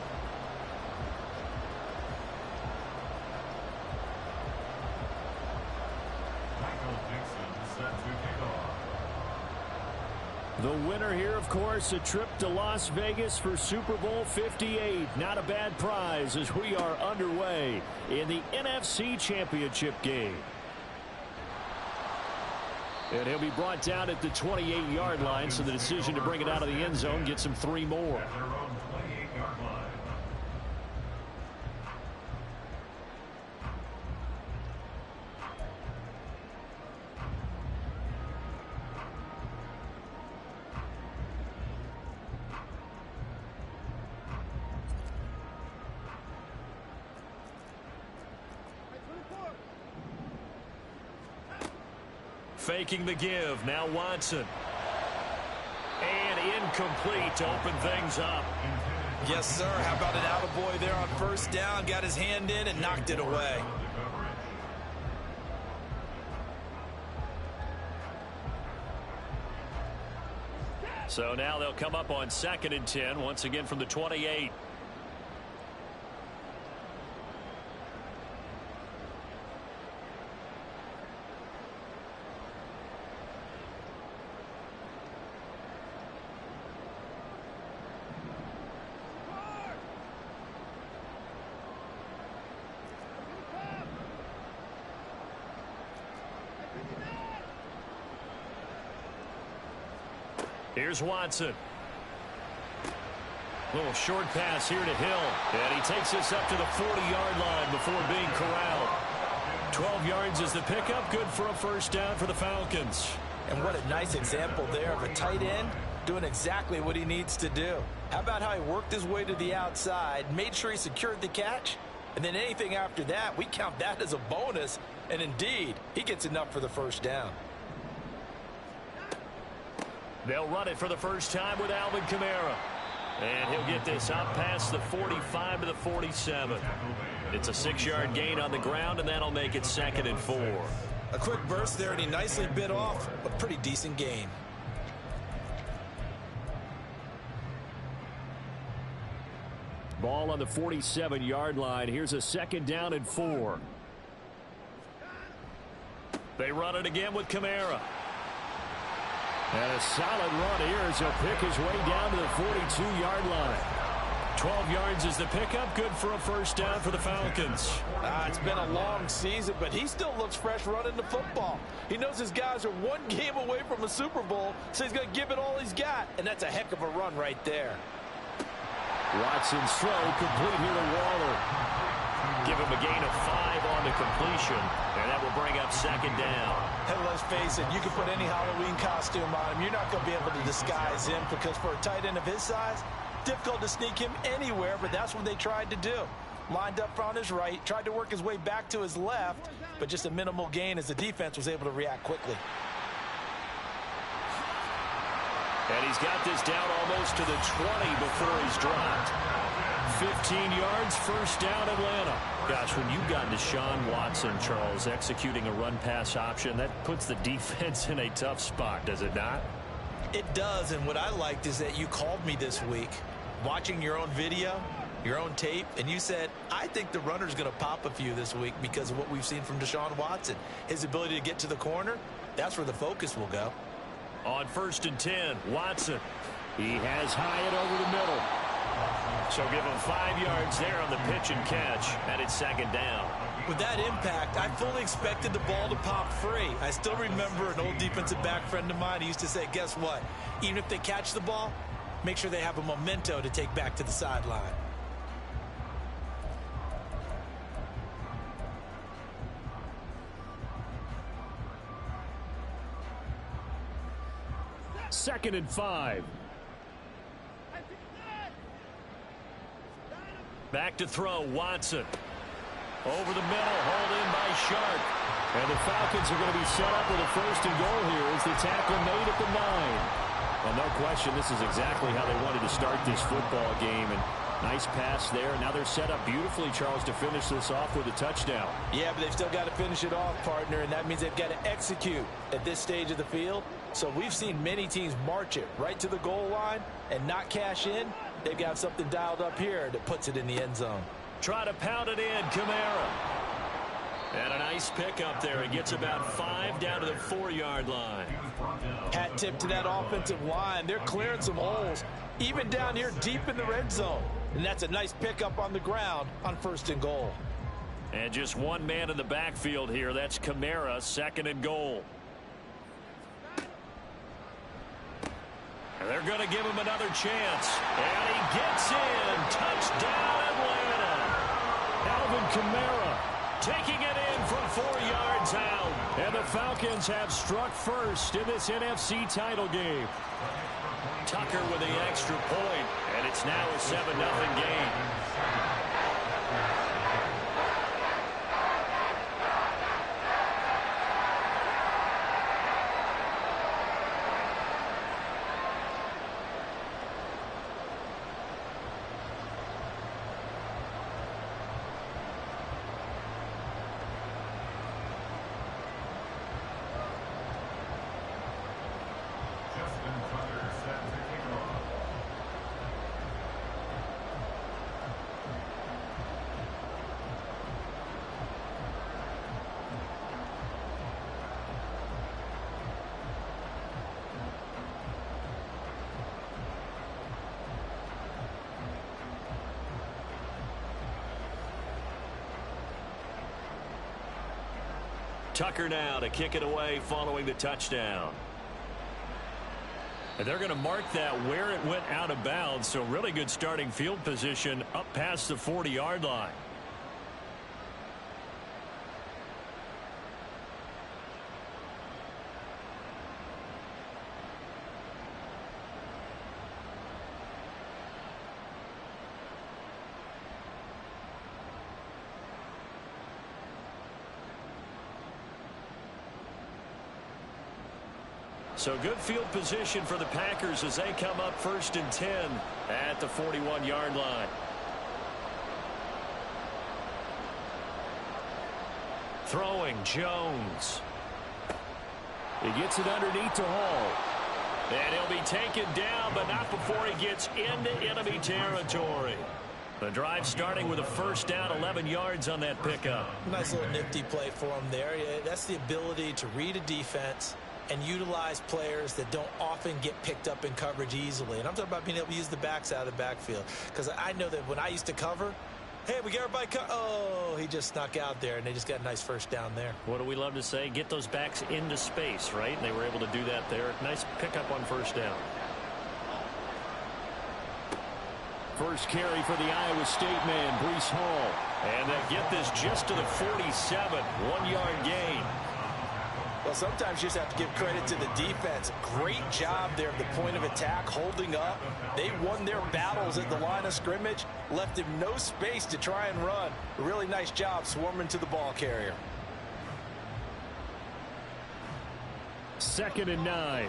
The winner here, of course, a trip to Las Vegas for Super Bowl 58. Not a bad prize as we are underway in the NFC Championship game. And he'll be brought down at the 28-yard line, so the decision to bring it out of the end zone gets him 3 more. Faking the give. Now Watson. And incomplete to open things up. Yes, sir. How about an attaboy there on first down? Got his hand in and knocked it away. So now they'll come up on 2nd and 10, once again from the 28. Here's Watson. Little short pass here to Hill. And he takes us up to the 40-yard line before being corralled. 12 yards is the pickup. Good for a first down for the Falcons. And what a nice example there of a tight end doing exactly what he needs to do. How about how he worked his way to the outside, made sure he secured the catch, and then anything after that, we count that as a bonus. And indeed, he gets enough for the first down. They'll run it for the first time with Alvin Kamara. And he'll get this up past the 45 to the 47. It's a 6-yard gain on the ground, and that'll make it 2nd and 4. A quick burst there, and he nicely bit off a pretty decent gain. Ball on the 47-yard line. Here's a 2nd down and 4. They run it again with Kamara. And a solid run here as he'll pick his way down to the 42-yard line. 12 yards is the pickup. Good for a first down for the Falcons. It's been a long season, but he still looks fresh running the football. He knows his guys are 1 game away from a Super Bowl, so he's going to give it all he's got. And that's a heck of a run right there. Watson's throw complete here to Waller. Give him a gain of 5 on the completion, and that will bring up 2nd down. And let's face it, you can put any Halloween costume on him. You're not going to be able to disguise him because for a tight end of his size, difficult to sneak him anywhere, but that's what they tried to do. Lined up on his right, tried to work his way back to his left, but just a minimal gain as the defense was able to react quickly. And he's got this down almost to the 20 before he's dropped. 15 yards, first down, Atlanta. Gosh, when you've got Deshaun Watson, Charles, executing a run-pass option, that puts the defense in a tough spot, does it not? It does, and what I liked is that you called me this week, watching your own video, your own tape, and you said, I think the runner's going to pop a few this week because of what we've seen from Deshaun Watson. His ability to get to the corner, that's where the focus will go. On 1st and 10, Watson. He has Hyatt over the middle. So give him 5 yards there on the pitch and catch, and it's 2nd down. With that impact, I fully expected the ball to pop free. I still remember an old defensive back friend of mine. He used to say, guess what? Even if they catch the ball, make sure they have a memento to take back to the sideline. Second and 5. Back to throw, Watson. Over the middle, hauled in by Sharp. And the Falcons are going to be set up with a 1st and goal here as the tackle made at the 9. Well, no question, this is exactly how they wanted to start this football game. And nice pass there. Now they're set up beautifully, Charles, to finish this off with a touchdown. Yeah, but they've still got to finish it off, partner, and that means they've got to execute at this stage of the field. So we've seen many teams march it right to the goal line and not cash in. They've got something dialed up here that puts it in the end zone. Try to pound it in, Kamara. And a nice pickup there. It gets about 5 down to the 4-yard line. Hat tip to that offensive line. They're clearing some holes, even down here deep in the red zone. And that's a nice pickup on the ground on 1st and goal. And just one man in the backfield here. That's Kamara, 2nd and goal. And they're going to give him another chance. And he gets in. Touchdown, Atlanta. Alvin Kamara taking it in from 4 yards out. And the Falcons have struck first in this NFC title game. Tucker with the extra point, and it's now a 7-0 game. Justin Tucker set to kick off. Tucker now to kick it away following the touchdown. And they're going to mark that where it went out of bounds, so really good starting field position up past the 40-yard line. So good field position for the Packers as they come up 1st and 10 at the 41-yard line. Throwing Jones. He gets it underneath to Hall. And he'll be taken down, but not before he gets into enemy territory. The drive starting with a 1st down, 11 yards on that pickup. Nice little nifty play for him there. Yeah, that's the ability to read a defense and utilize players that don't often get picked up in coverage easily. And I'm talking about being able to use the backs out of the backfield. Because I know that when I used to cover, hey, we got everybody oh, he just snuck out there, and they just got a nice 1st down there. What do we love to say? Get those backs into space, right? And they were able to do that there. Nice pickup on 1st down. First carry for the Iowa State man, Breece Hall. And they get this just to the 47, 1-yard gain. Well, sometimes you just have to give credit to the defense. Great job there at the point of attack, holding up. They won their battles at the line of scrimmage, left him no space to try and run. A really nice job swarming to the ball carrier. 2nd and 9.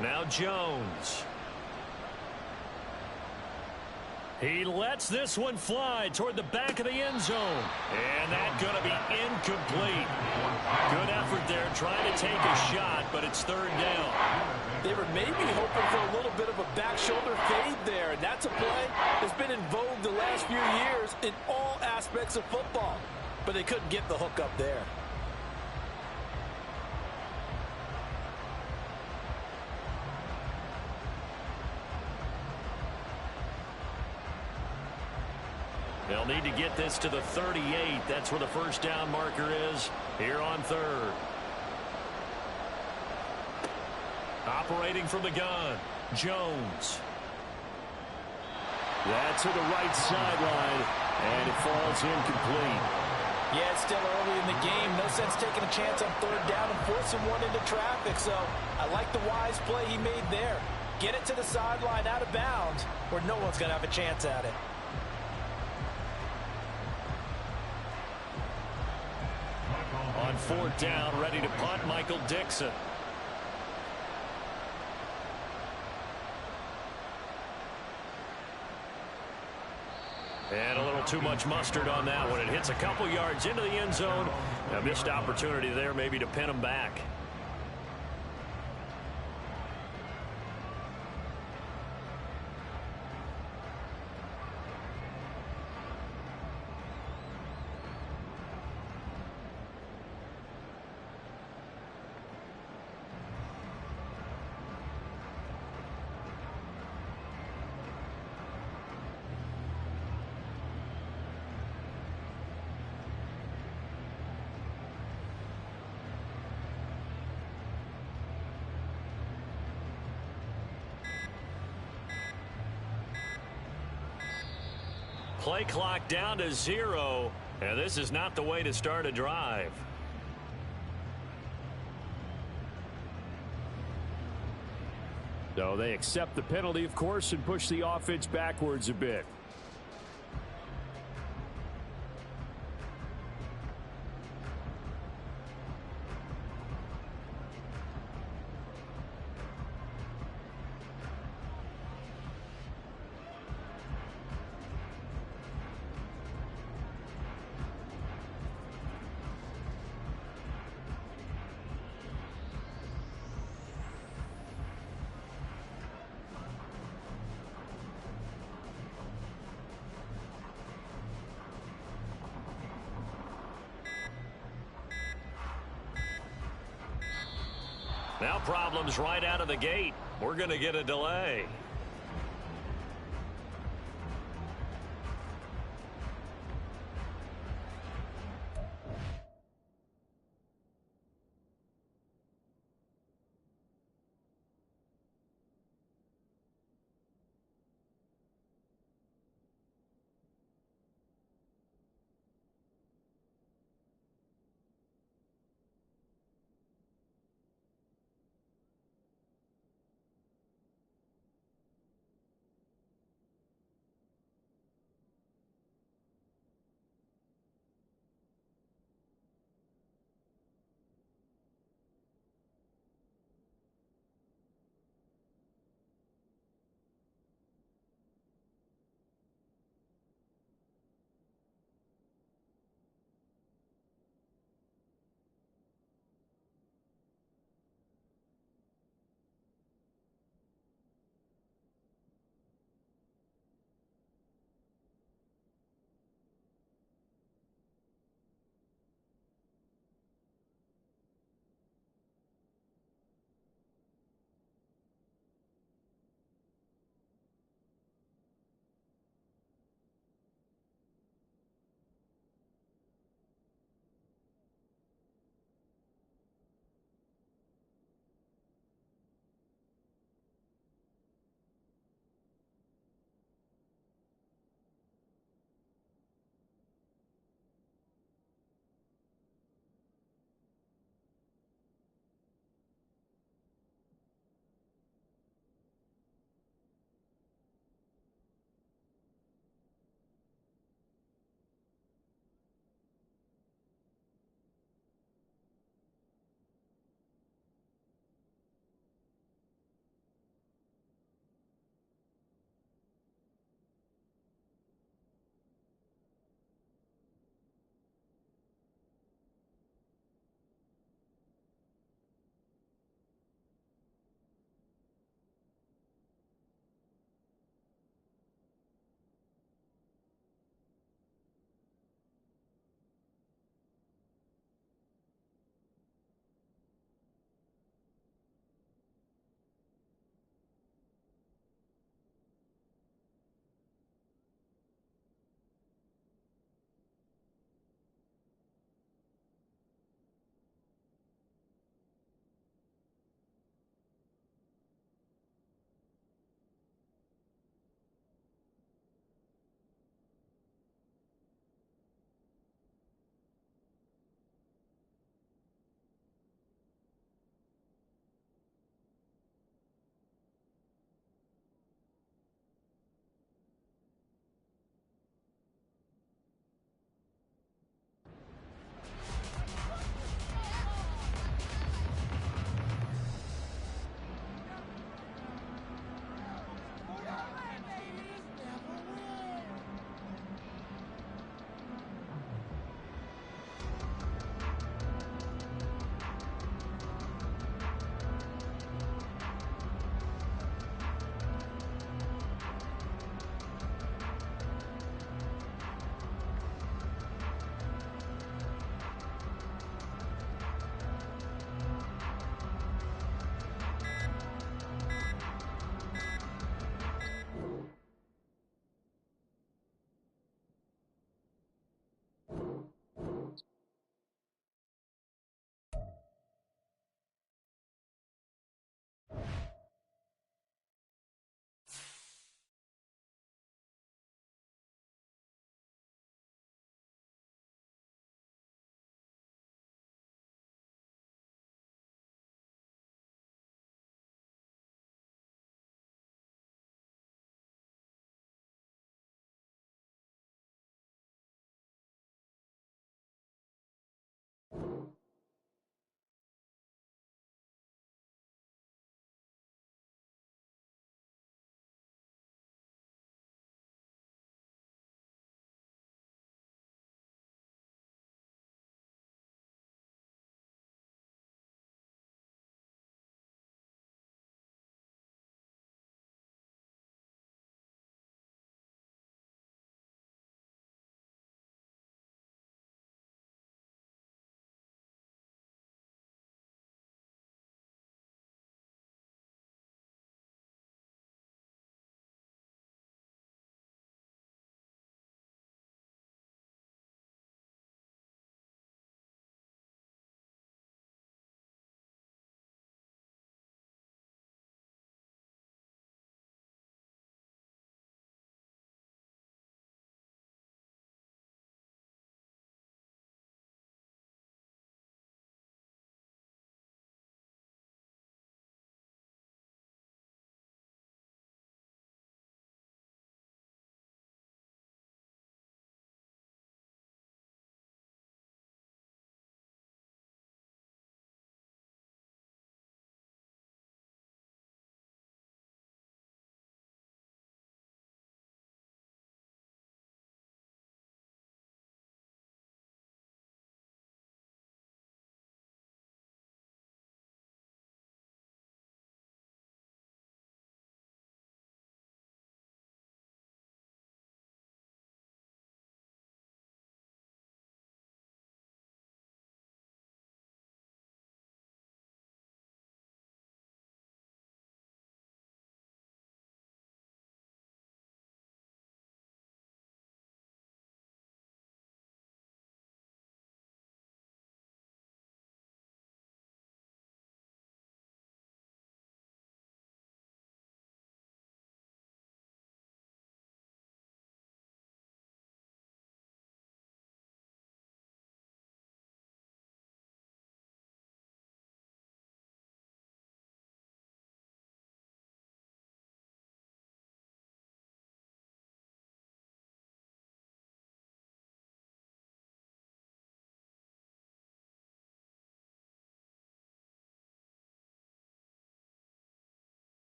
Now Jones. He lets this one fly toward the back of the end zone. And that's going to be incomplete. Good effort there trying to take a shot, but it's 3rd down. They were maybe hoping for a little bit of a back shoulder fade there, and that's a play that's been in vogue the last few years in all aspects of football. But they couldn't get the hook up there. They'll need to get this to the 38. That's where the 1st down marker is here on 3rd. Operating from the gun, Jones. That's to the right sideline, and it falls incomplete. Yeah, it's still early in the game. No sense taking a chance on 3rd down and forcing one into traffic. So I like the wise play he made there. Get it to the sideline out of bounds where no one's going to have a chance at it. 4th down, ready to punt, Michael Dixon. And a little too much mustard on that one. It hits a couple yards into the end zone. A missed opportunity there maybe to pin him back. Play clock down to 0, and this is not the way to start a drive. So they accept the penalty, of course, and push the offense backwards a bit. Now problems right out of the gate. We're going to get a delay.